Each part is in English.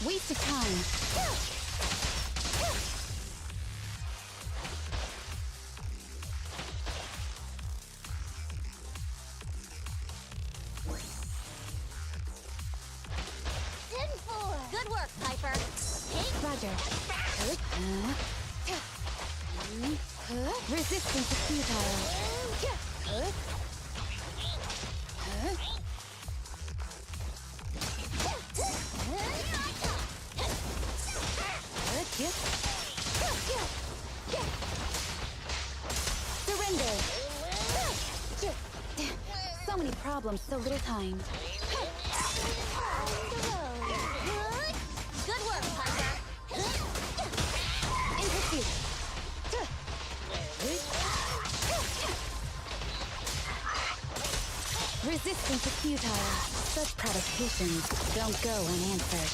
Waste of time. Good work, Piper. Hey, Roger. Resistance is futile. Surrender. So many problems, so little time. Good work, Piper. In pursuit. Resistance is futile. Such provocations don't go unanswered.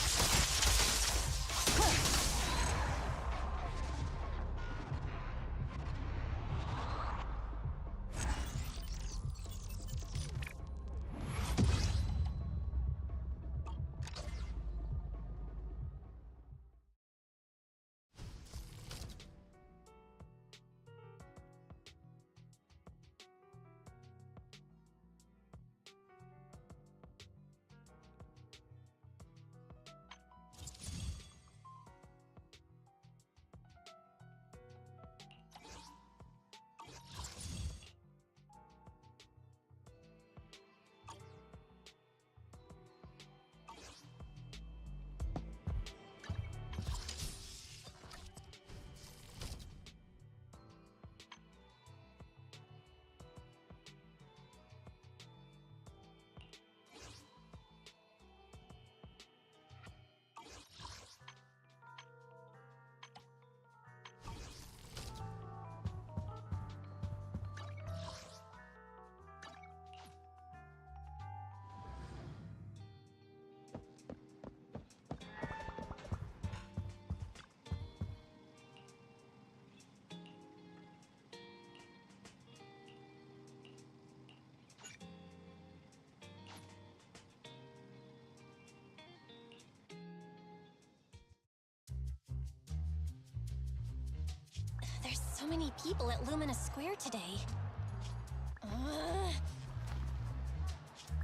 There's so many people at Lumina Square today.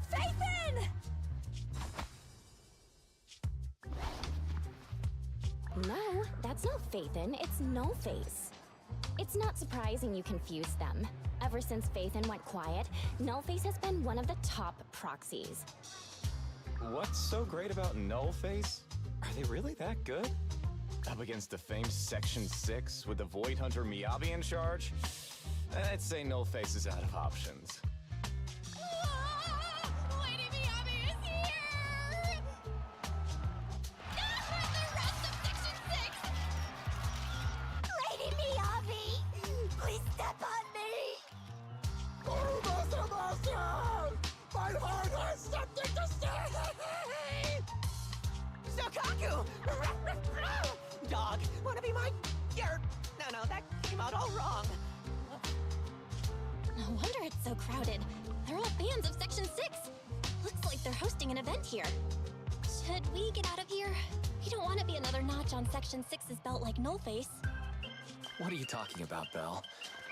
Faithin! No, that's not Faithin, it's Nullface. It's not surprising you confused them. Ever since Faithin went quiet, Nullface has been one of the top proxies. What's so great about Nullface? Are they really that good? Up against the famed Section 6 with the Void Hunter Miyabi in charge? I'd say Nullface is out of options. Lady Miyabi is here! The rest of Section 6! Lady Miyabi! Please step on me! My heart has something to say! Sokaku! Dog, wanna be my... No, that came out all wrong. No wonder it's so crowded. They're all fans of Section 6. Looks like they're hosting an event here. Should we get out of here? We don't want to be another notch on Section 6's belt like Nullface. What are you talking about, Belle?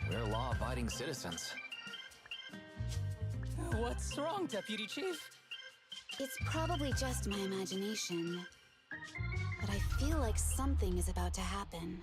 We're law-abiding citizens. What's wrong, Deputy Chief? It's probably just my imagination. But I feel like something is about to happen.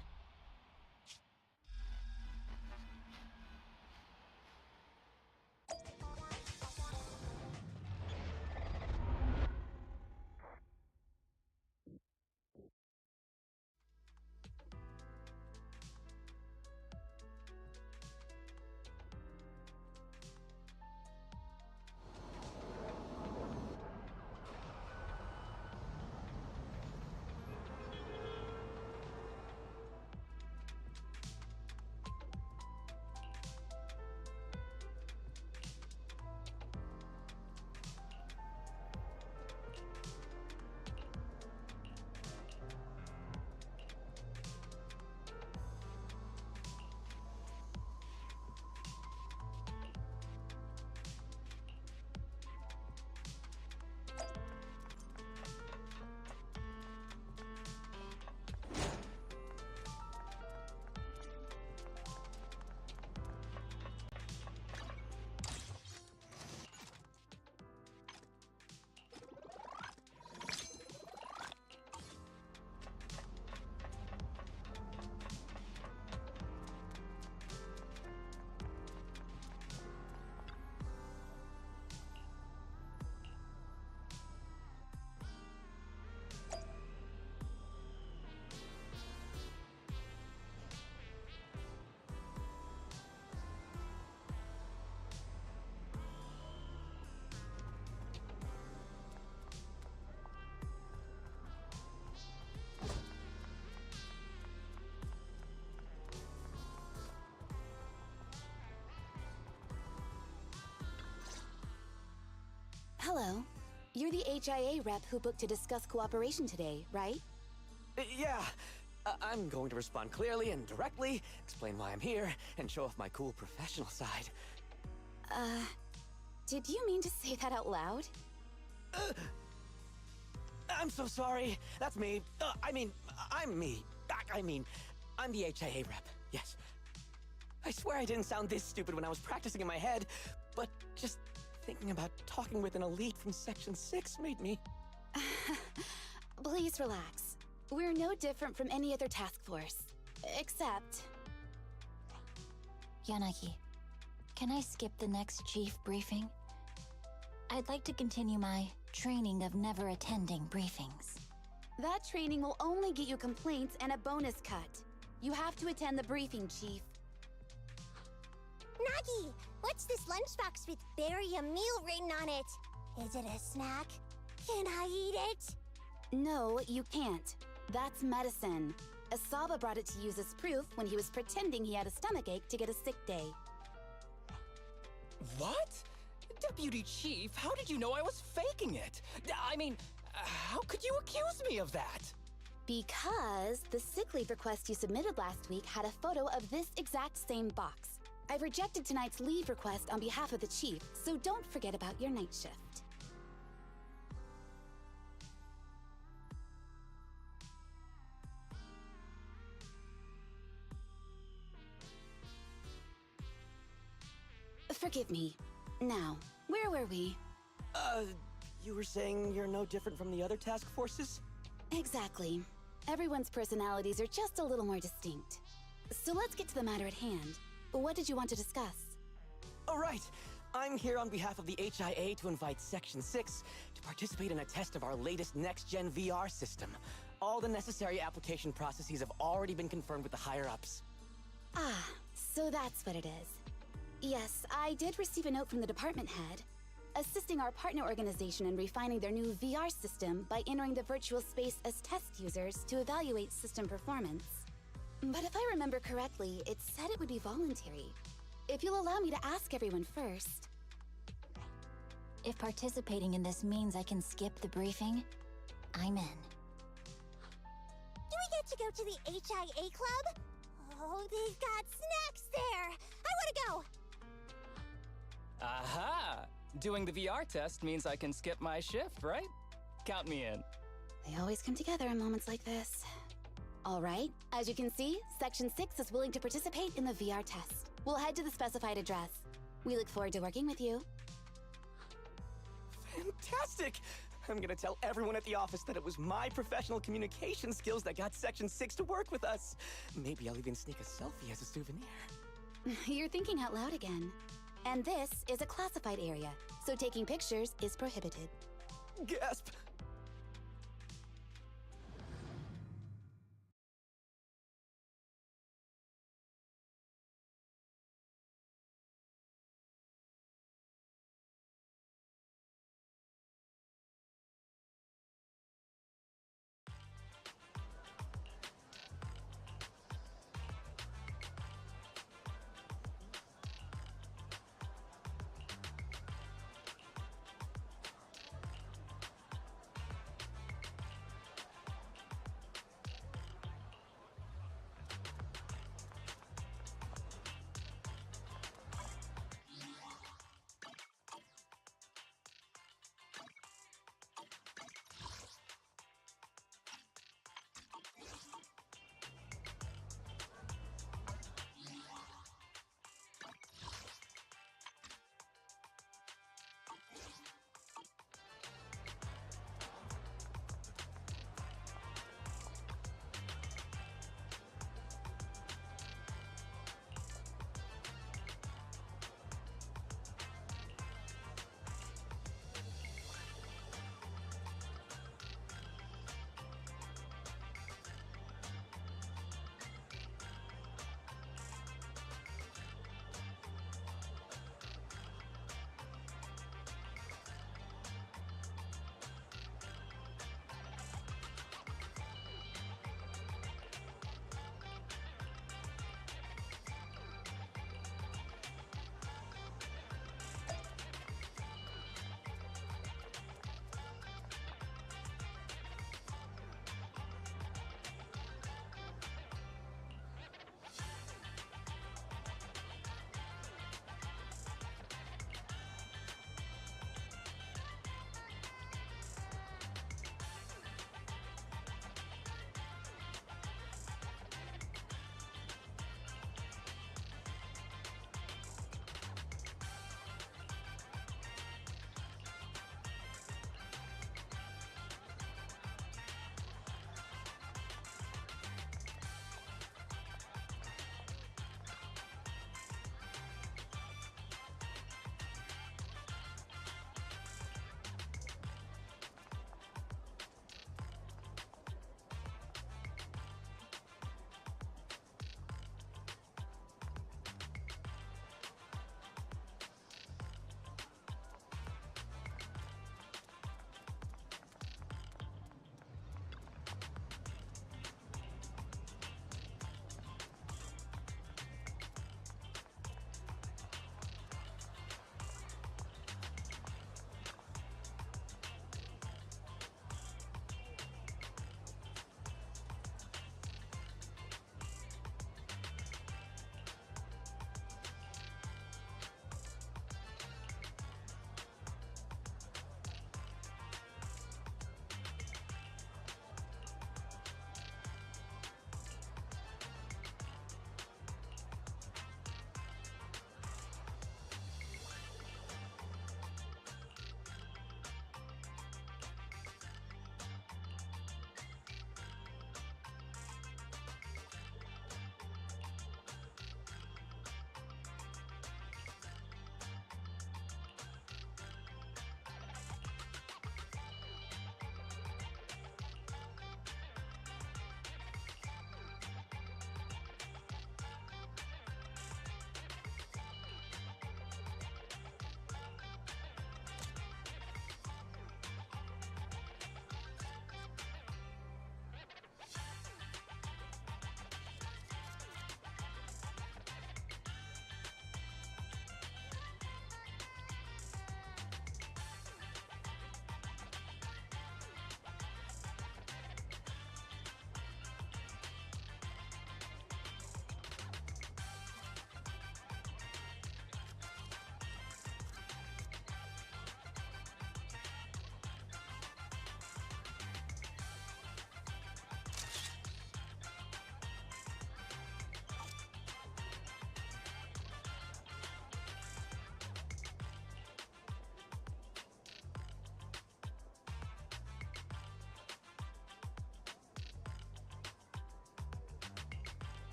Hello. You're the HIA rep who booked to discuss cooperation today, right? Yeah. I'm going to respond clearly and directly, explain why I'm here, and show off my cool professional side. Did you mean to say that out loud? I'm so sorry. That's me. I'm me. I'm the HIA rep. Yes. I swear I didn't sound this stupid when I was practicing in my head, but just thinking about talking with an elite from Section 6 made me... Please relax. We're no different from any other task force. Except... Yanagi, can I skip the next chief briefing? I'd like to continue my training of never attending briefings. that training will only get you complaints and a bonus cut. You have to attend the briefing, Chief. Nagi, what's this lunchbox with "bury a meal" written on it? Is it a snack? Can I eat it? No, you can't. That's medicine. Asaba brought it to use as proof when he was pretending he had a stomachache to get a sick day. What? Deputy Chief, how did you know I was faking it? I mean, how could you accuse me of that? Because the sick leave request you submitted last week had a photo of this exact same box. I've rejected tonight's leave request on behalf of the Chief, so don't forget about your night shift. Forgive me. Now, where were we? You were saying you're no different from the other task forces? Exactly. Everyone's personalities are just a little more distinct. So let's get to the matter at hand. What did you want to discuss? Oh, right. I'm here on behalf of the HIA to invite Section 6 to participate in a test of our latest next-gen VR system. All the necessary application processes have already been confirmed with the higher-ups. Ah, so that's what it is. Yes, I did receive a note from the department head, assisting our partner organization in refining their new VR system by entering the virtual space as test users to evaluate system performance. But if I remember correctly, it said it would be voluntary. If you'll allow me to ask everyone first. If participating in this means I can skip the briefing, I'm in. Do we get to go to the HIA club? Oh, they've got snacks there! I wanna go! Aha! Doing the VR test means I can skip my shift, right? Count me in. They always come together in moments like this. All right, as you can see, Section 6 is willing to participate in the VR test. We'll head to the specified address. We look forward to working with you. Fantastic! I'm gonna tell everyone at the office that it was my professional communication skills that got Section 6 to work with us. Maybe I'll even sneak a selfie as a souvenir. You're thinking out loud again. And this is a classified area, so taking pictures is prohibited. Gasp!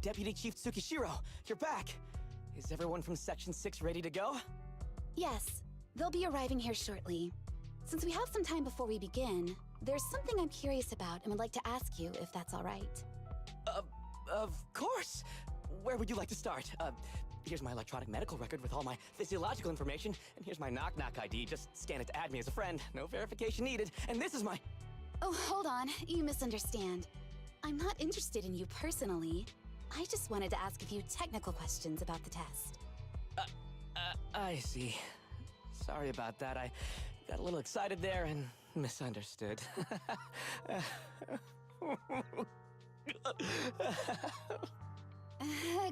Deputy Chief Tsukishiro, you're back. Is everyone from Section 6 ready to go? Yes, they'll be arriving here shortly. Since we have some time before we begin, there's something I'm curious about and would like to ask you if that's all right. Of course. Where would you like to start? Here's my electronic medical record with all my physiological information, and here's my knock-knock ID. Just scan it to add me as a friend. No verification needed. And this is my... Oh, hold on. You misunderstand. I'm not interested in you personally. I just wanted to ask a few technical questions about the test. I see. Sorry about that. I got a little excited there and misunderstood.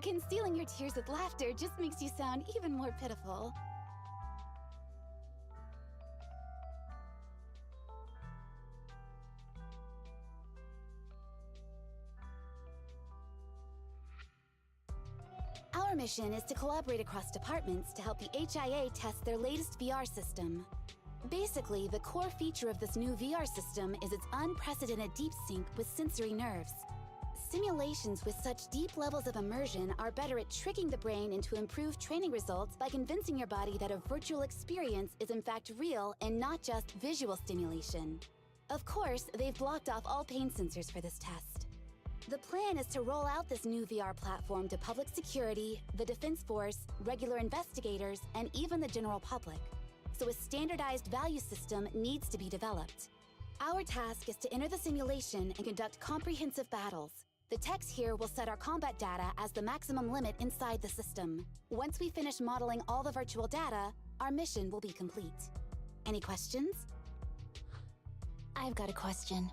Concealing your tears with laughter just makes you sound even more pitiful. Our mission is to collaborate across departments to help the HIA test their latest VR system. Basically, the core feature of this new VR system is its unprecedented deep sync with sensory nerves. Simulations with such deep levels of immersion are better at tricking the brain into improved training results by convincing your body that a virtual experience is in fact real and not just visual stimulation. Of course, they've blocked off all pain sensors for this test. The plan is to roll out this new VR platform to public security, the Defense Force, regular investigators, and even the general public. So a standardized value system needs to be developed. Our task is to enter the simulation and conduct comprehensive battles. The techs here will set our combat data as the maximum limit inside the system. Once we finish modeling all the virtual data, our mission will be complete. Any questions? I've got a question.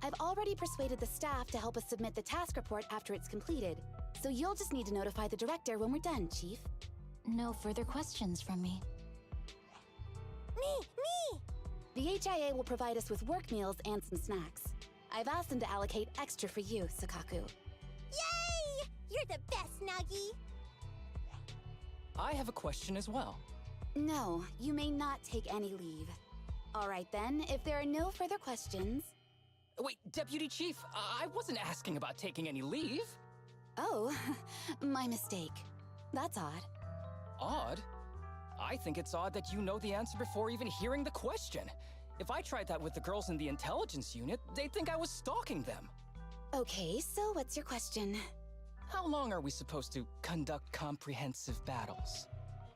I've already persuaded the staff to help us submit the task report after it's completed, so you'll just need to notify the director when we're done, Chief. No further questions from me. Me! The HIA will provide us with work meals and some snacks. I've asked them to allocate extra for you, Sakaku. Yay! You're the best, Nagi! I have a question as well. No, you may not take any leave. All right then, if there are no further questions... Wait, Deputy Chief, I wasn't asking about taking any leave. Oh, my mistake. That's odd. Odd? I think it's odd that you know the answer before even hearing the question. If I tried that with the girls in the intelligence unit, they'd think I was stalking them. Okay, so what's your question? How long are we supposed to conduct comprehensive battles?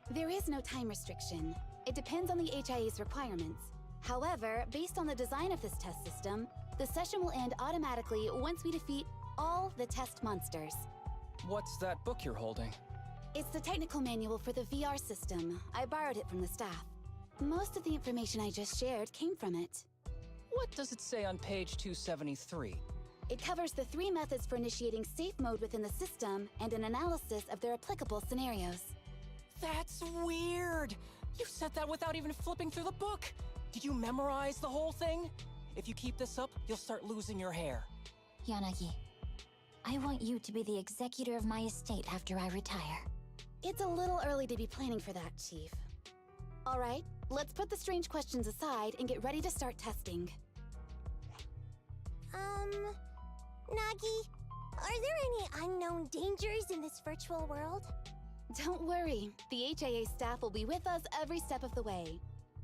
There is no time restriction. It depends on the HIA's requirements. However, based on the design of this test system, the session will end automatically once we defeat all the test monsters. What's that book you're holding? It's the technical manual for the VR system. I borrowed it from the staff. Most of the information I just shared came from it. What does it say on page 273? It covers the 3 methods for initiating safe mode within the system and an analysis of their applicable scenarios. That's weird! You said that without even flipping through the book! Did you memorize the whole thing? If you keep this up, you'll start losing your hair. Yanagi, I want you to be the executor of my estate after I retire. It's a little early to be planning for that, Chief. All right, let's put the strange questions aside and get ready to start testing. Nagi, are there any unknown dangers in this virtual world? Don't worry, the HIA staff will be with us every step of the way.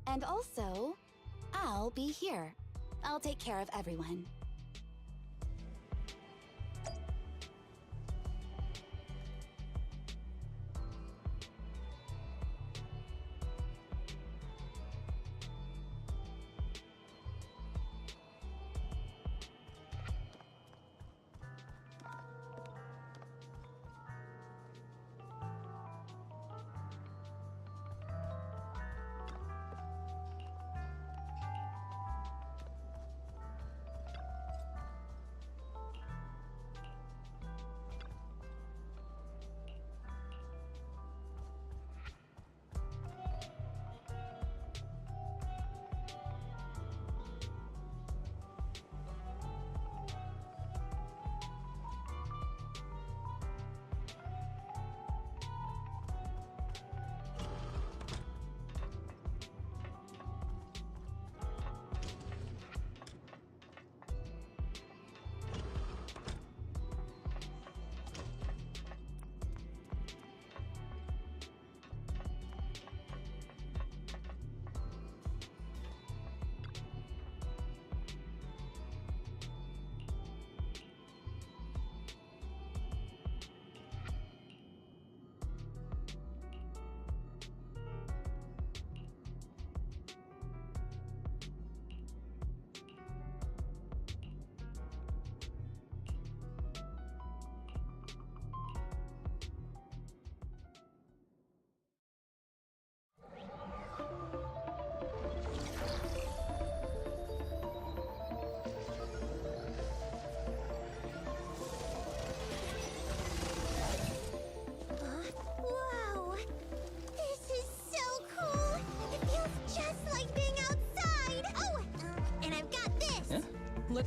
And also, I'll be here. I'll take care of everyone.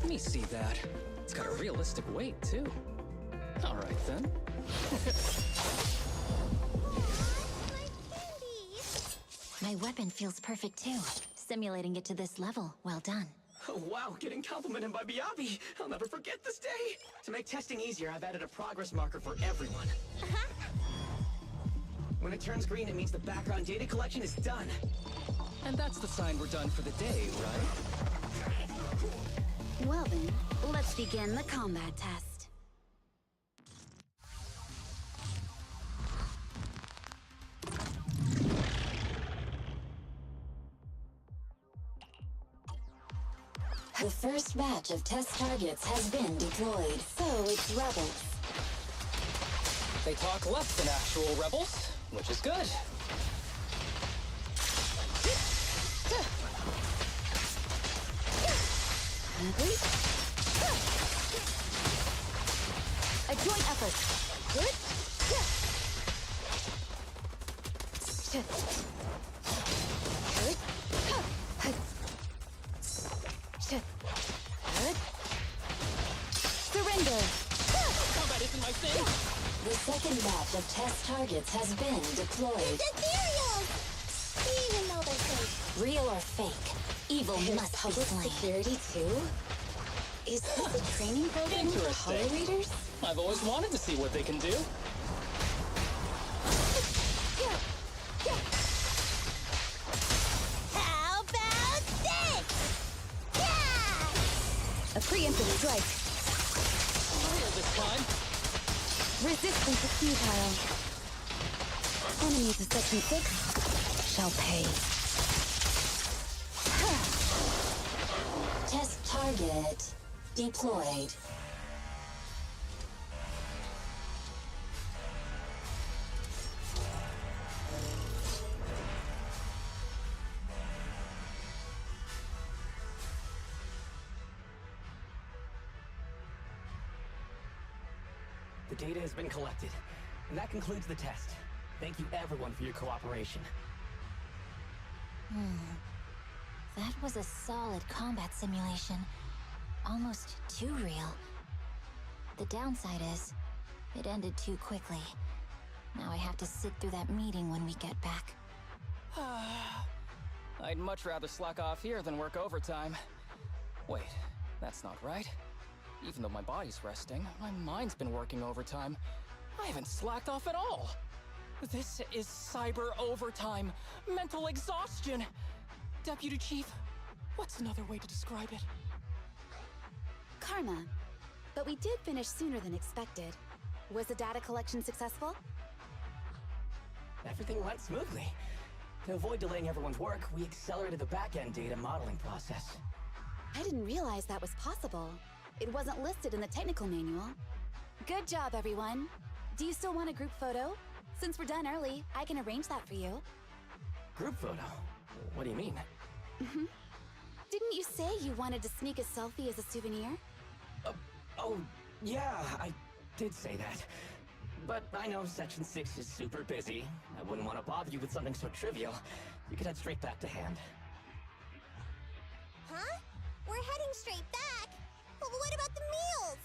Let me see that. It's got a realistic weight, too. All right, then. My weapon feels perfect too. Simulating it to this level, well done. Oh, wow, getting complimented by Miyabi. I'll never forget this day. To make testing easier, I've added a progress marker for everyone. When it turns green, it means the background data collection is done. And that's the sign we're done for the day, right? Well then, let's begin the combat test. The first batch of test targets has been deployed. So it's rebels. They talk less than actual rebels, which is good. A joint effort. Good. Surrender. Combat isn't my thing. The second batch of test targets has been deployed. Ethereals! Even though they're fake. Real or fake, evil There's must be public slain. security too? Is this a training program for Interesting. hollow readers? I've always wanted to see what they can do. How about this? Yeah! A preemptive strike. Real this time. Resistance is futile. Enemies of Section 6 shall pay. Test target deployed. The data has been collected, and that concludes the test. Thank you everyone for your cooperation. That was a solid combat simulation. Almost too real. The downside is, it ended too quickly. Now I have to sit through that meeting when we get back. I'd much rather slack off here than work overtime. Wait, that's not right. Even though my body's resting, my mind's been working overtime. I haven't slacked off at all. This is cyber overtime. Mental exhaustion. Deputy Chief, what's another way to describe it? Karma. But we did finish sooner than expected. Was the data collection successful? Everything went smoothly. To avoid delaying everyone's work, we accelerated the back-end data modeling process. I didn't realize that was possible. It wasn't listed in the technical manual. Good job, everyone. Do you still want a group photo? Since we're done early, I can arrange that for you. Group photo? What do you mean? Didn't you say you wanted to sneak a selfie as a souvenir? Oh, yeah, I did say that. But I know Section 6 is super busy. I wouldn't want to bother you with something so trivial. You could head straight back to hand. Huh? We're heading straight back. Well, what about the meals?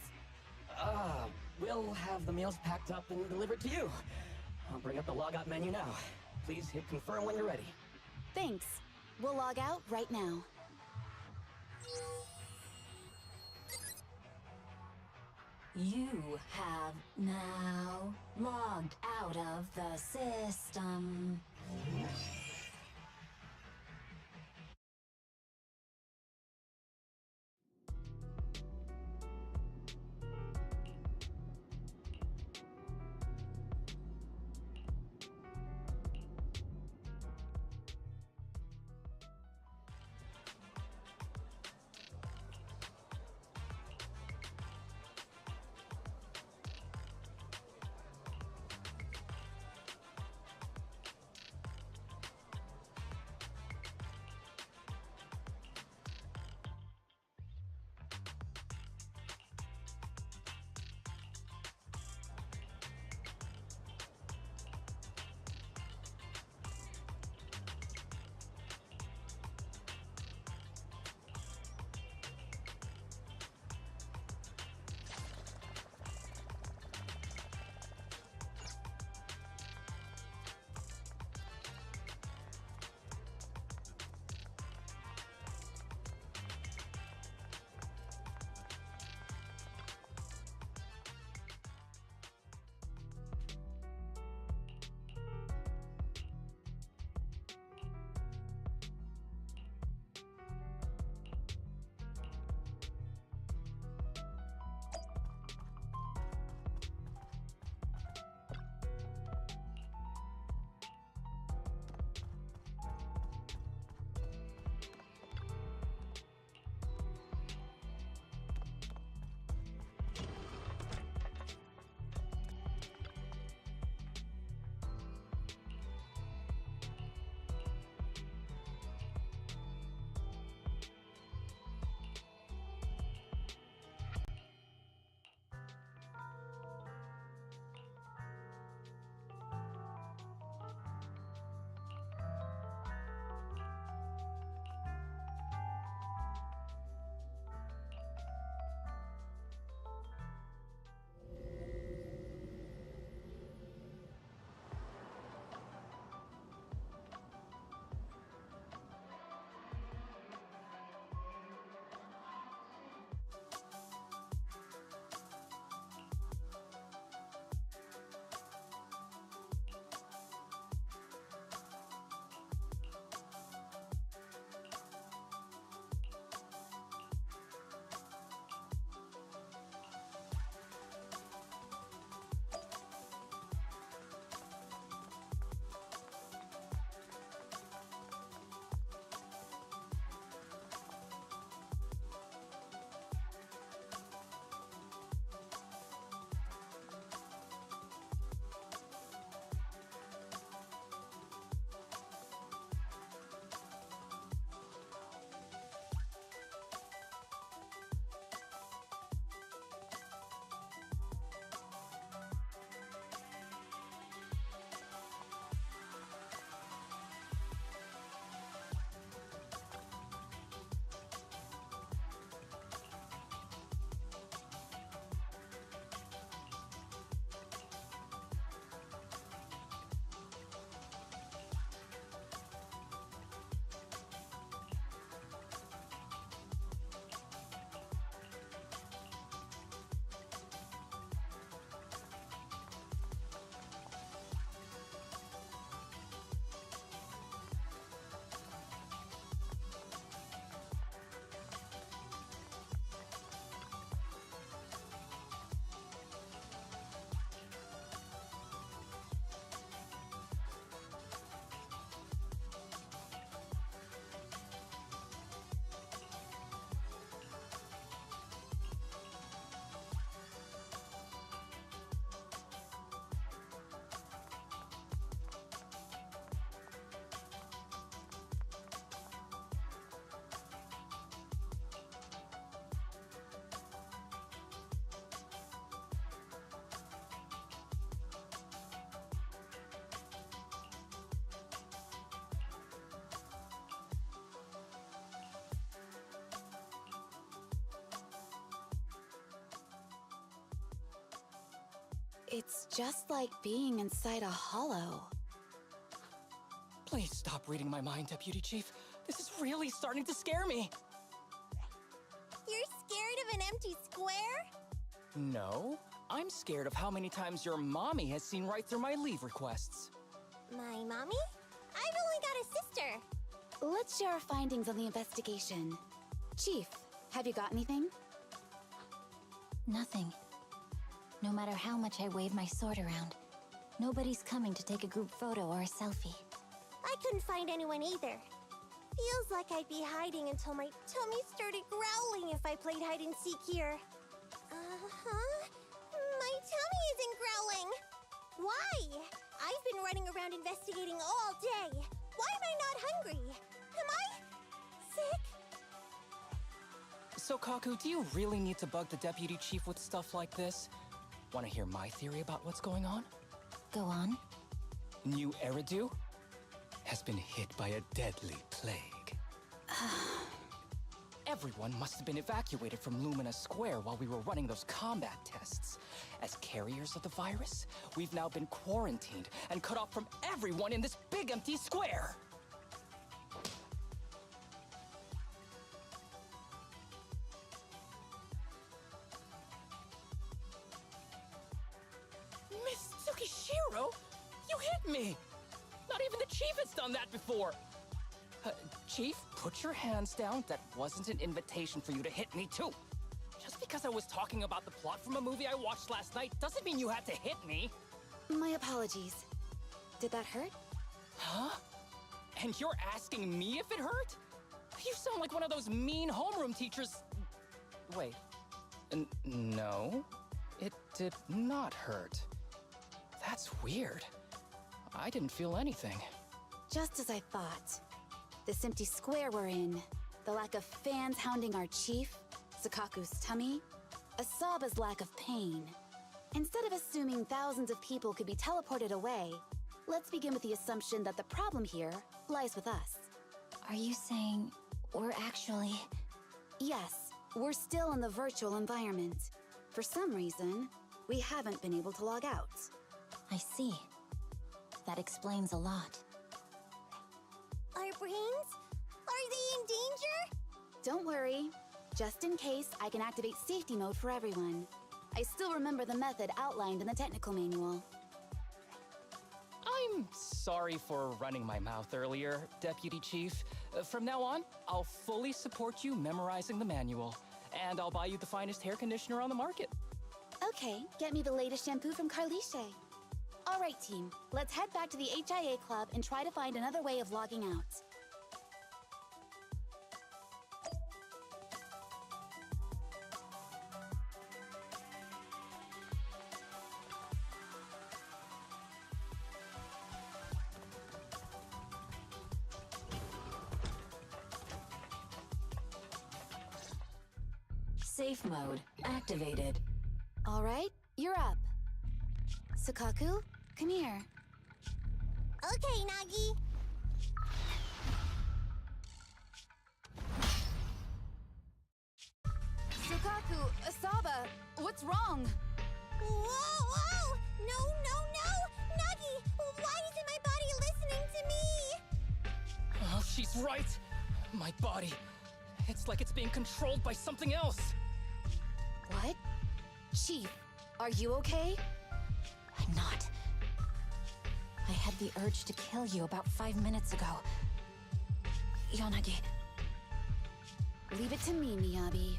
We'll have the meals packed up and delivered to you. I'll bring up the logout menu now. Please hit confirm when you're ready. Thanks. We'll log out right now. You have now logged out of the system. It's just like being inside a hollow. Please stop reading my mind, Deputy Chief. This is really starting to scare me. You're scared of an empty square? No, I'm scared of how many times your mommy has seen right through my leave requests. My mommy? I've only got a sister. Let's share our findings on the investigation. Chief, have you got anything? Nothing. No matter how much I wave my sword around, nobody's coming to take a group photo or a selfie. I couldn't find anyone either. Feels like I'd be hiding until my tummy started growling if I played hide and seek here. My tummy isn't growling. Why? I've been running around investigating all day. Why am I not hungry? Am I sick? So, Kaku, do you really need to bug the Deputy Chief with stuff like this? Want to hear my theory about what's going on? Go on. New Eridu has been hit by a deadly plague. Everyone must have been evacuated from Lumina Square while we were running those combat tests. As carriers of the virus, we've now been quarantined and cut off from everyone in this big empty square. Miss Tsukishiro, you hit me! Not even the Chief has done that before! Chief, put your hands down. That wasn't an invitation for you to hit me, too. Just because I was talking about the plot from a movie I watched last night doesn't mean you had to hit me. My apologies. Did that hurt? Huh? And you're asking me if it hurt? You sound like one of those mean homeroom teachers. Wait. No. It did not hurt. That's weird. I didn't feel anything. Just as I thought. This empty square we're in, the lack of fans hounding our chief, Sakaku's tummy, Asaba's lack of pain. Instead of assuming thousands of people could be teleported away, let's begin with the assumption that the problem here lies with us. Are you saying we're actually... Yes, we're still in the virtual environment. For some reason, we haven't been able to log out. I see. That explains a lot. Our brains? Are they in danger? Don't worry. Just in case, I can activate safety mode for everyone. I still remember the method outlined in the technical manual. I'm sorry for running my mouth earlier, Deputy Chief. From now on, I'll fully support you memorizing the manual. And I'll buy you the finest hair conditioner on the market. Okay, get me the latest shampoo from Carliche. All right, team. Let's head back to the HIA Club and try to find another way of logging out. Safe mode activated. All right, you're up. Sakaku, come here. Okay, Nagi. Sakaku, Asaba, what's wrong? Whoa! No! Nagi, why isn't my body listening to me? Oh, she's right. My body. It's like it's being controlled by something else. What? Chief, are you okay? I'm not. I had the urge to kill you about 5 minutes ago. Yanagi. Leave it to me, Miyabi.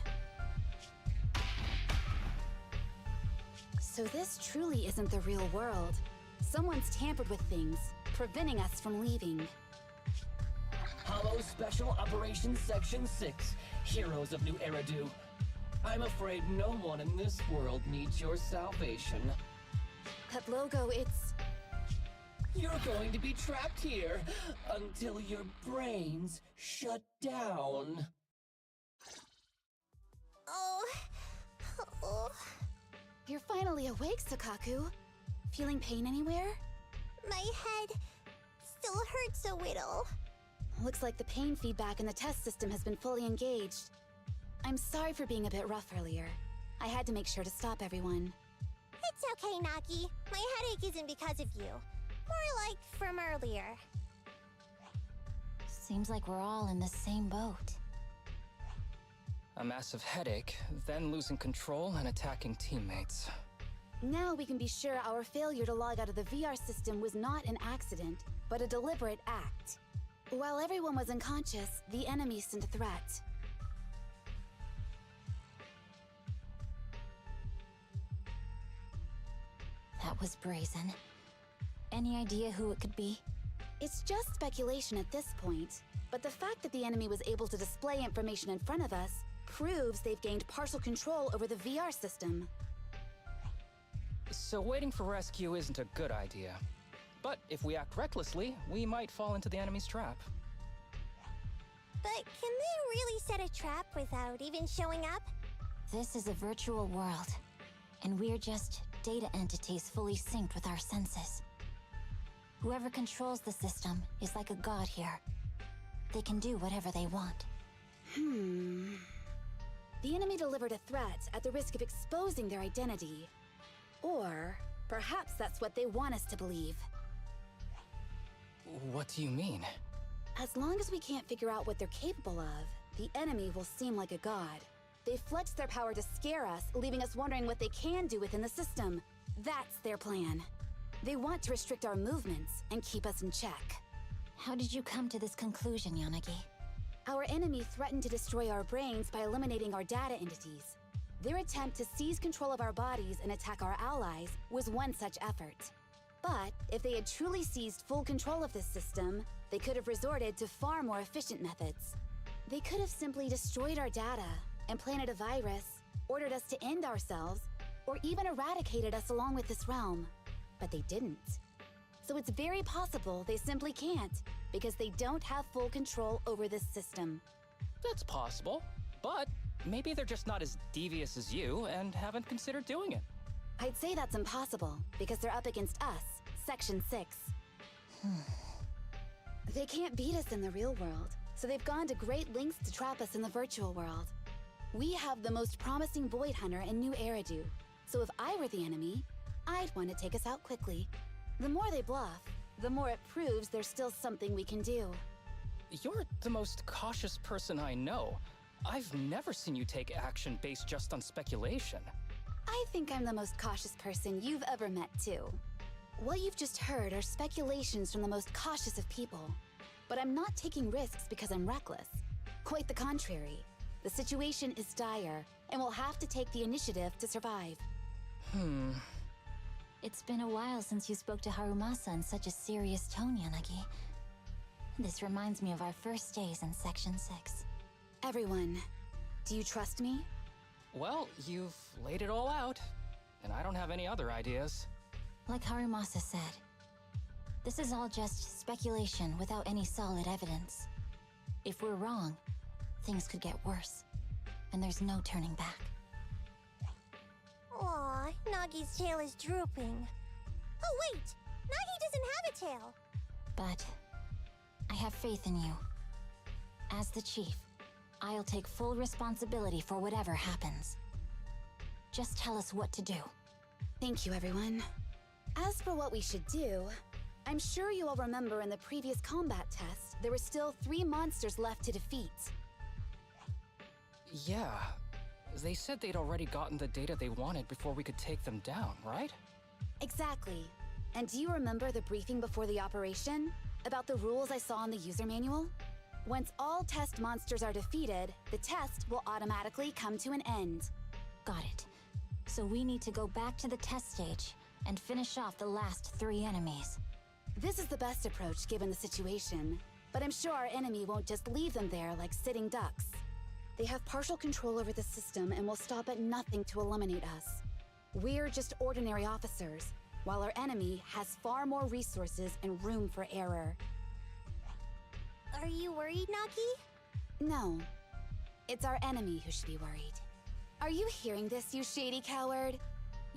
So this truly isn't the real world. Someone's tampered with things, preventing us from leaving. Hollow Special Operations Section 6, Heroes of New Eridu. I'm afraid no one in this world needs your salvation. That logo, it's... You're going to be trapped here until your brains shut down. Oh. You're finally awake, Sakaku. Feeling pain anywhere? My head still hurts a little. Looks like the pain feedback in the test system has been fully engaged. I'm sorry for being a bit rough earlier. I had to make sure to stop everyone. It's okay, Nagi. My headache isn't because of you. More like from earlier. Seems like we're all in the same boat. A massive headache, then losing control and attacking teammates. Now we can be sure our failure to log out of the VR system was not an accident, but a deliberate act. While everyone was unconscious, the enemy sent a threat. That was brazen. Any idea who it could be? It's just speculation at this point, but the fact that the enemy was able to display information in front of us proves they've gained partial control over the VR system. So waiting for rescue isn't a good idea. But if we act recklessly, we might fall into the enemy's trap. But can they really set a trap without even showing up? This is a virtual world, and we're just data entities fully synced with our senses. Whoever controls the system is like a god here. They can do whatever they want. The enemy delivered a threat at the risk of exposing their identity. Or perhaps that's what they want us to believe. What do you mean? As long as we can't figure out what they're capable of, the enemy will seem like a god. They flex their power to scare us, leaving us wondering what they can do within the system. That's their plan. They want to restrict our movements and keep us in check. How did you come to this conclusion, Yanagi? Our enemy threatened to destroy our brains by eliminating our data entities. Their attempt to seize control of our bodies and attack our allies was one such effort. But if they had truly seized full control of this system, they could have resorted to far more efficient methods. They could have simply destroyed our data, implanted a virus, ordered us to end ourselves, or even eradicated us along with this realm. But they didn't. So it's very possible they simply can't, because they don't have full control over this system. That's possible, but maybe they're just not as devious as you and haven't considered doing it. I'd say that's impossible, because they're up against us, Section 6. They can't beat us in the real world, so they've gone to great lengths to trap us in the virtual world. We have the most promising Void Hunter in New Eridu, so if I were the enemy, I'd want to take us out quickly. The more they bluff, the more it proves there's still something we can do. You're the most cautious person I know. I've never seen you take action based just on speculation. I think I'm the most cautious person you've ever met, too. What you've just heard are speculations from the most cautious of people. But I'm not taking risks because I'm reckless. Quite the contrary. The situation is dire, and we'll have to take the initiative to survive. It's been a while since you spoke to Harumasa in such a serious tone, Yanagi. This reminds me of our first days in Section 6. Everyone, do you trust me? Well, you've laid it all out, and I don't have any other ideas. Like Harumasa said, this is all just speculation without any solid evidence. If we're wrong, things could get worse, and there's no turning back. Aw, Nagi's tail is drooping. Oh wait! Nagi doesn't have a tail! But I have faith in you. As the chief, I'll take full responsibility for whatever happens. Just tell us what to do. Thank you, everyone. As for what we should do, I'm sure you all remember in the previous combat test, there were still 3 monsters left to defeat. Yeah. They said they'd already gotten the data they wanted before we could take them down, right? Exactly. And do you remember the briefing before the operation? About the rules I saw in the user manual? Once all test monsters are defeated, the test will automatically come to an end. Got it. So we need to go back to the test stage and finish off the last 3 enemies. This is the best approach given the situation, but I'm sure our enemy won't just leave them there like sitting ducks. They have partial control over the system and will stop at nothing to eliminate us. We're just ordinary officers, while our enemy has far more resources and room for error. Are you worried, Nagi? No. It's our enemy who should be worried. Are you hearing this, you shady coward?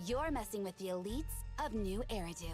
You're messing with the elites of New Eridu.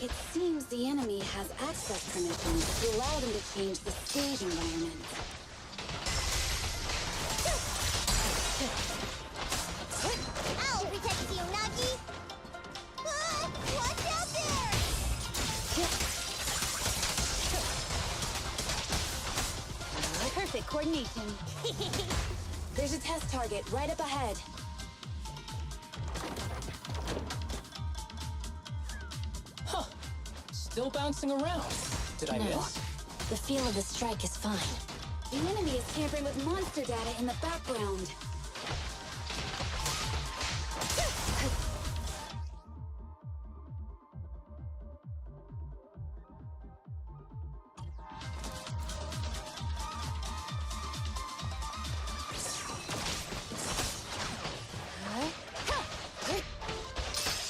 It seems the enemy has access permissions to allow them to change the stage environment. I'll protect you, Nagi! Ah, watch out there! Perfect coordination. There's a test target right up ahead. Huh. Still bouncing around. Did I miss? The feel of the strike is fine. The enemy is tampering with monster data in the background.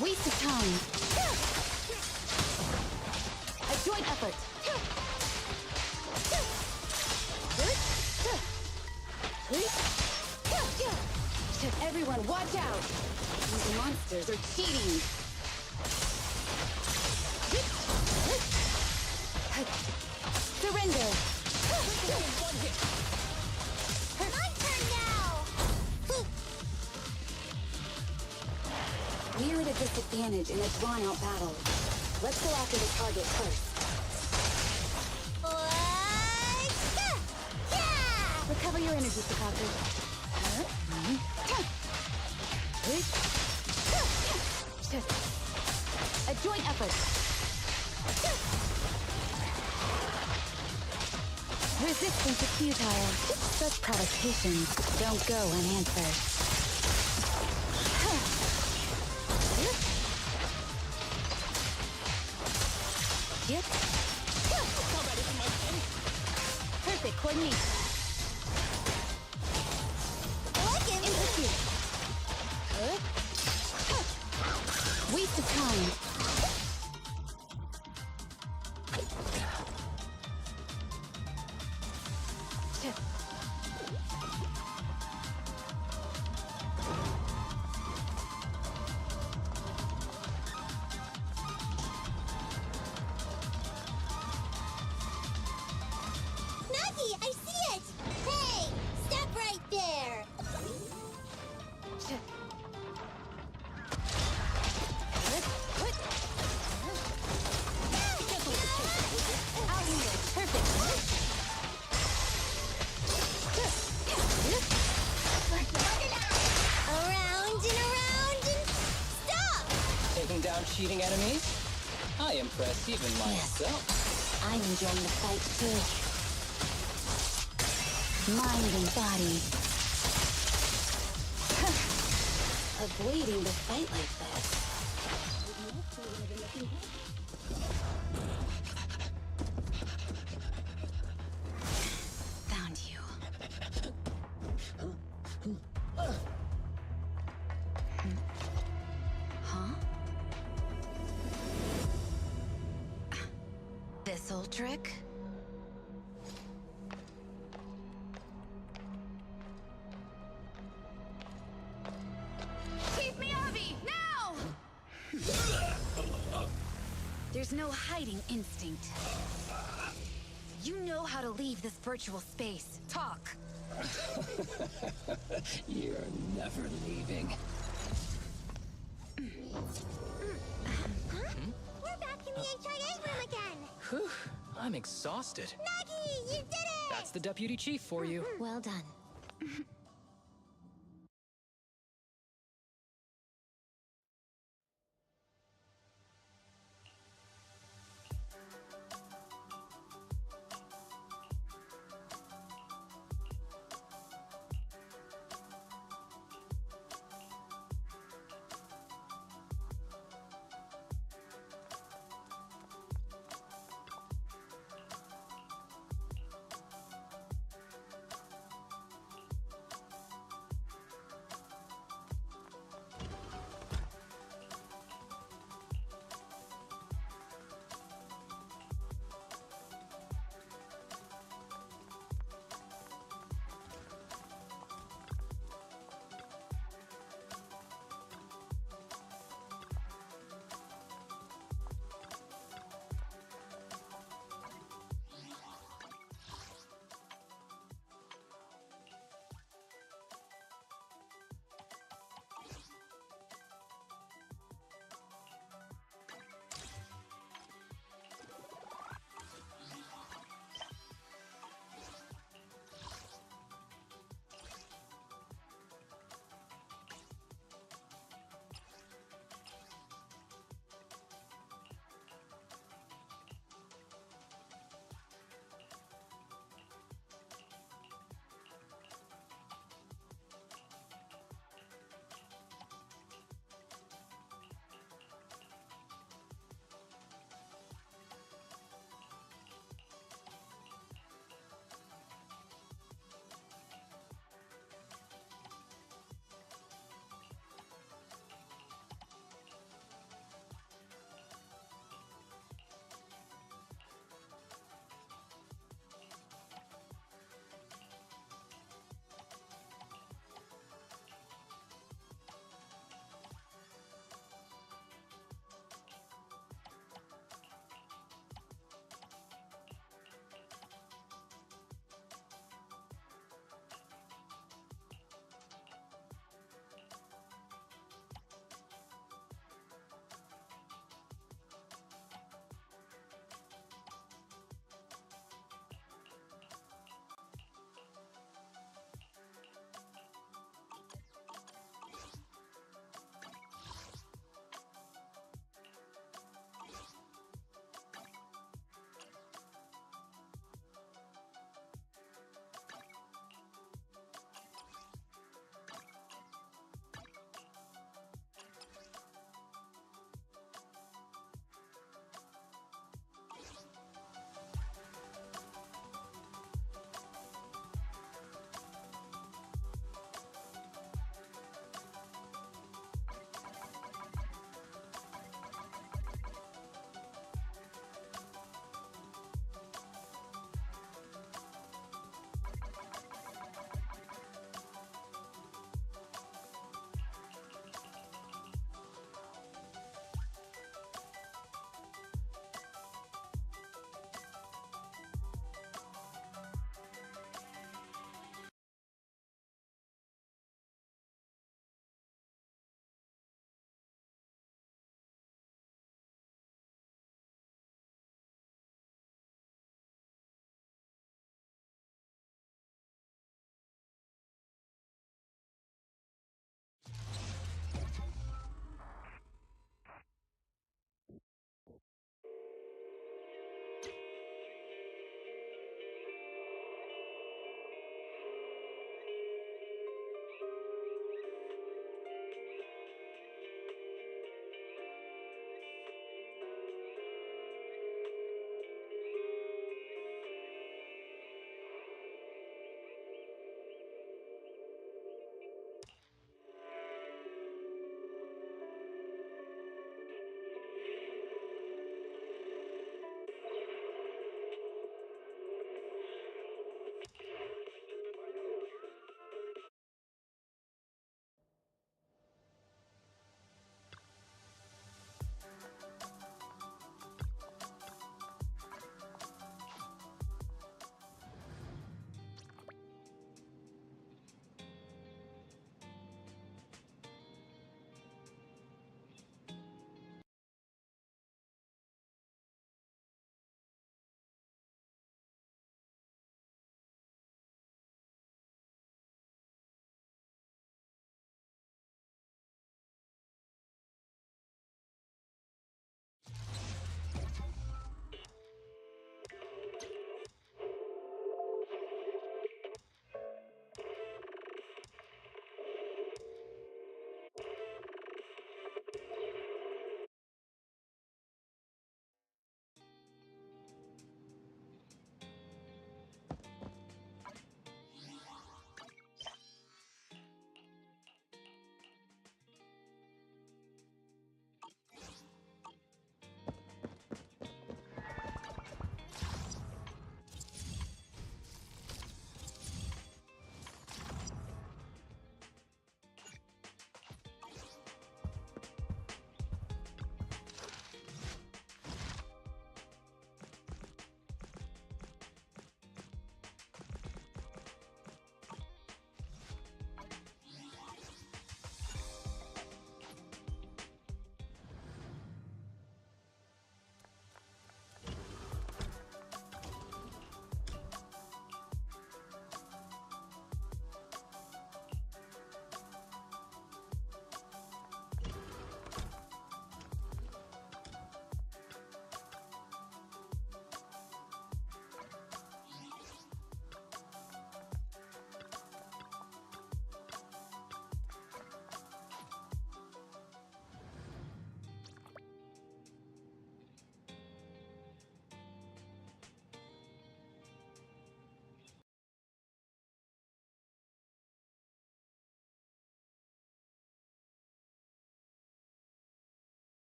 Waste of time. A joint effort. Everyone, watch out! These monsters are cheating. Surrender. My turn now! We're at a disadvantage in a drawn-out battle. Let's go after the target first. Recover your energy, Sakaku. A joint effort. Resistance is futile. Such provocations don't go unanswered. Yep. Perfect coordination. Waste of time. Nagi, I see it! Hey, stop right there! Around and around and stop! Taking down cheating enemies? I impress even myself. I'm enjoying the fight too. Mind and body. Avoiding the fight like this. Found you. Huh? This old trick? Keep me Abby, now! There's no hiding instinct. You know how to leave this virtual space. Talk. You're never leaving. We're back in the HIA room again! Whew, I'm exhausted. Nagi, you did it! That's the deputy chief for you. Well done.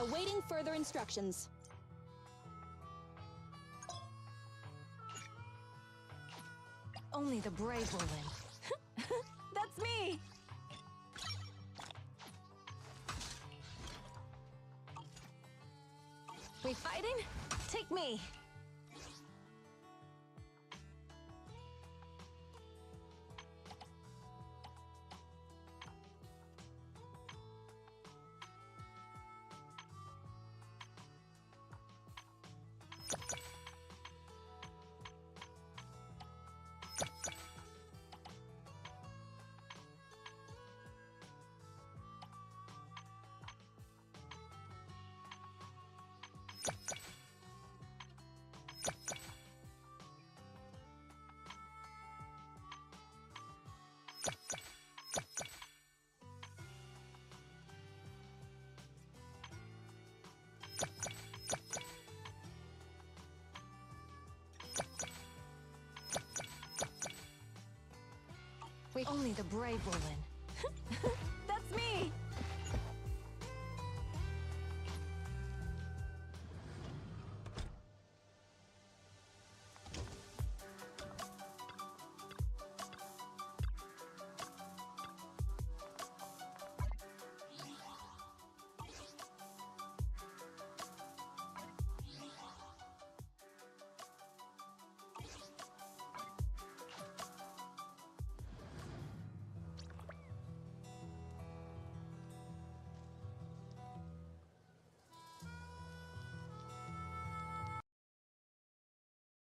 Awaiting further instructions. Only the brave will win. That's me! We fighting? Take me! Only the brave will win.